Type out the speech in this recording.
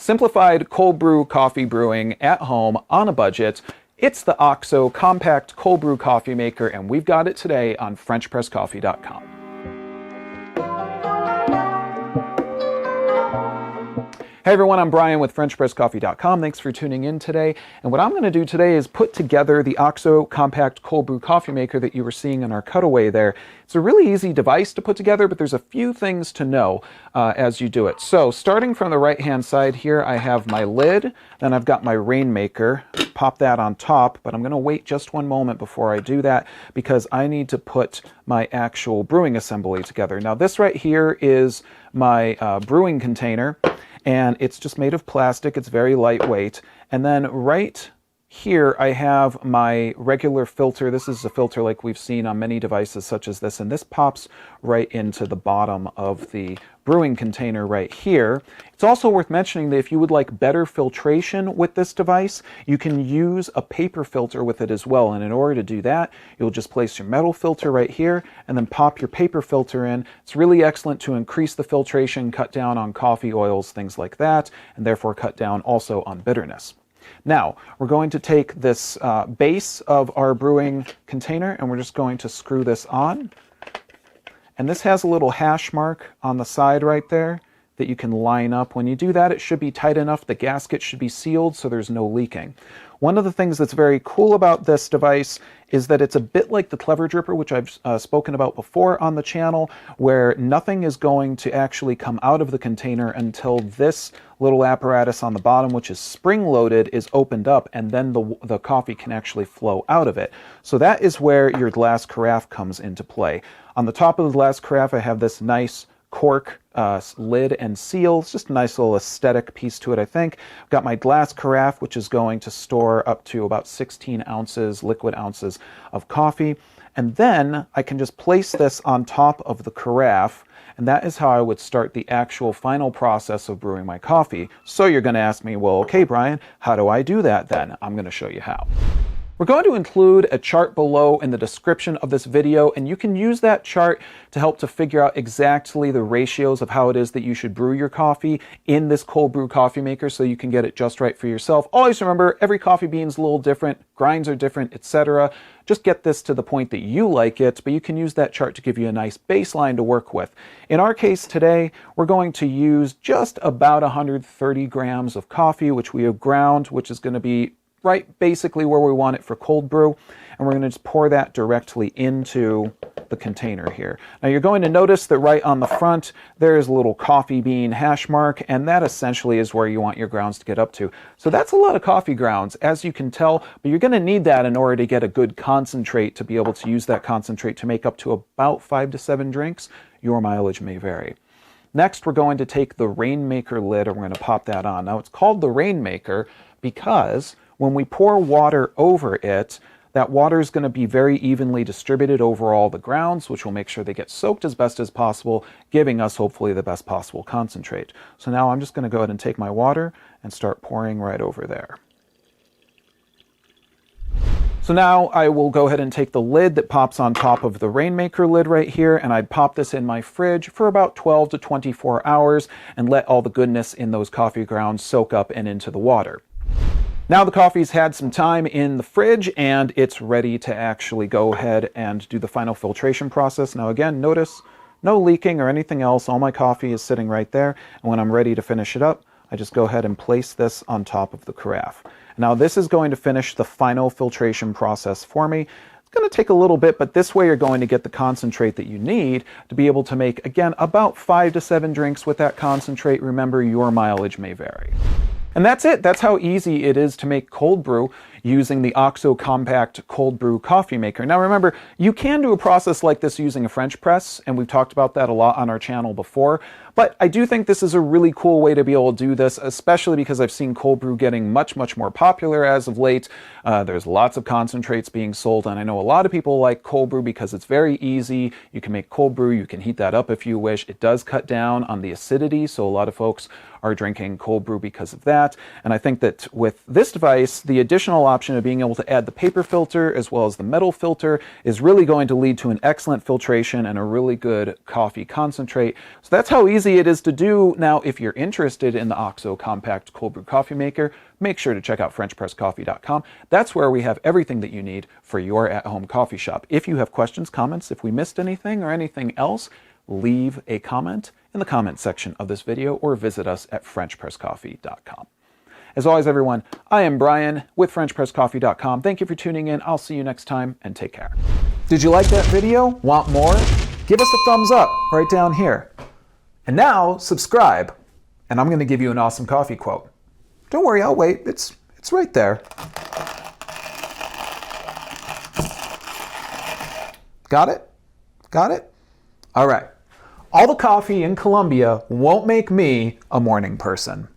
Simplified cold brew coffee brewing at home on a budget. It's the OXO compact cold brew coffee maker, and we've got it today on FrenchPressCoffee.com. Hey everyone, I'm Brian with FrenchPressCoffee.com. Thanks for tuning in today. And what I'm going to do today is put together the OXO compact cold brew coffee maker that you were seeing in our cutaway there. It's a really easy device to put together, but there's a few things to know as you do it. So starting from the right-hand side here, I have my lid, then I've got my rainmaker. Pop that on top, but I'm going to wait just one moment before I do that because I need to put my actual brewing assembly together. Now this right here is my brewing container, and it's just made of plastic. It's very lightweight. And then right here I have my regular filter. This is a filter like we've seen on many devices such as this, and this pops right into the bottom of the brewing container right here. It's also worth mentioning that if you would like better filtration with this device, you can use a paper filter with it as well. And in order to do that, you'll just place your metal filter right here and then pop your paper filter in. It's really excellent to increase the filtration, cut down on coffee oils, things like that, and therefore cut down also on bitterness. Now, we're going to take this base of our brewing container and we're just going to screw this on. And this has a little hash mark on the side right there that you can line up. When you do that, it should be tight enough. The gasket should be sealed so there's no leaking. One of the things that's very cool about this device is that it's a bit like the Clever Dripper, which I've spoken about before on the channel, where nothing is going to actually come out of the container until this little apparatus on the bottom, which is spring-loaded, is opened up, and then the coffee can actually flow out of it. So that is where your glass carafe comes into play. On the top of the glass carafe, I have this nice cork lid and seal. It's just a nice little aesthetic piece to it, I think. I've got my glass carafe, which is going to store up to about 16 ounces, liquid ounces of coffee. And then I can just place this on top of the carafe, and that is how I would start the actual final process of brewing my coffee. So you're going to ask me, well, okay, Brian, how do I do that then? I'm going to show you how. We're going to include a chart below in the description of this video, and you can use that chart to help to figure out exactly the ratios of how it is that you should brew your coffee in this cold brew coffee maker so you can get it just right for yourself. Always remember, every coffee bean is a little different, grinds are different, etc. Just get this to the point that you like it, but you can use that chart to give you a nice baseline to work with. In our case today, we're going to use just about 130 grams of coffee, which we have ground, which is going to be right basically where we want it for cold brew, and we're going to just pour that directly into the container here. Now you're going to notice that right on the front there is a little coffee bean hash mark, and that essentially is where you want your grounds to get up to. So that's a lot of coffee grounds, as you can tell, but you're going to need that in order to get a good concentrate, to be able to use that concentrate to make up to about 5 to 7 drinks. Your mileage may vary. Next, we're going to take the rainmaker lid and we're going to pop that on. Now it's called the rainmaker because when we pour water over it, that water is going to be very evenly distributed over all the grounds, which will make sure they get soaked as best as possible, giving us hopefully the best possible concentrate. So now I'm just going to go ahead and take my water and start pouring right over there. So now I will go ahead and take the lid that pops on top of the rainmaker lid right here, and I'd pop this in my fridge for about 12 to 24 hours and let all the goodness in those coffee grounds soak up and into the water. Now the coffee's had some time in the fridge and it's ready to actually go ahead and do the final filtration process. Now again, notice no leaking or anything else. All my coffee is sitting right there. And when I'm ready to finish it up, I just go ahead and place this on top of the carafe. Now this is going to finish the final filtration process for me. It's going to take a little bit, but this way you're going to get the concentrate that you need to be able to make, again, about 5 to 7 drinks with that concentrate. Remember, your mileage may vary. And that's it. That's how easy it is to make cold brew using the OXO compact cold brew coffee maker. Now remember, you can do a process like this using a French press, and we've talked about that a lot on our channel before, but I do think this is a really cool way to be able to do this, especially because I've seen cold brew getting much more popular as of late. There's lots of concentrates being sold, and I know a lot of people like cold brew because it's very easy. You can make cold brew, you can heat that up if you wish. It does cut down on the acidity, so a lot of folks are drinking cold brew because of that. And I think that with this device, the additional option of being able to add the paper filter as well as the metal filter is really going to lead to an excellent filtration and a really good coffee concentrate. So that's how easy it is to do. Now, if you're interested in the OXO compact cold brew coffee maker, make sure to check out FrenchPressCoffee.com. That's where we have everything that you need for your at-home coffee shop. If you have questions, comments, if we missed anything or anything else, leave a comment in the comment section of this video or visit us at FrenchPressCoffee.com. As always, everyone, I am Brian with FrenchPressCoffee.com. Thank you for tuning in. I'll see you next time, and take care. Did you like that video? Want more? Give us a thumbs up right down here. And now, subscribe, and I'm going to give you an awesome coffee quote. Don't worry, I'll wait. It's right there. Got it? Got it? All right. All the coffee in Colombia won't make me a morning person.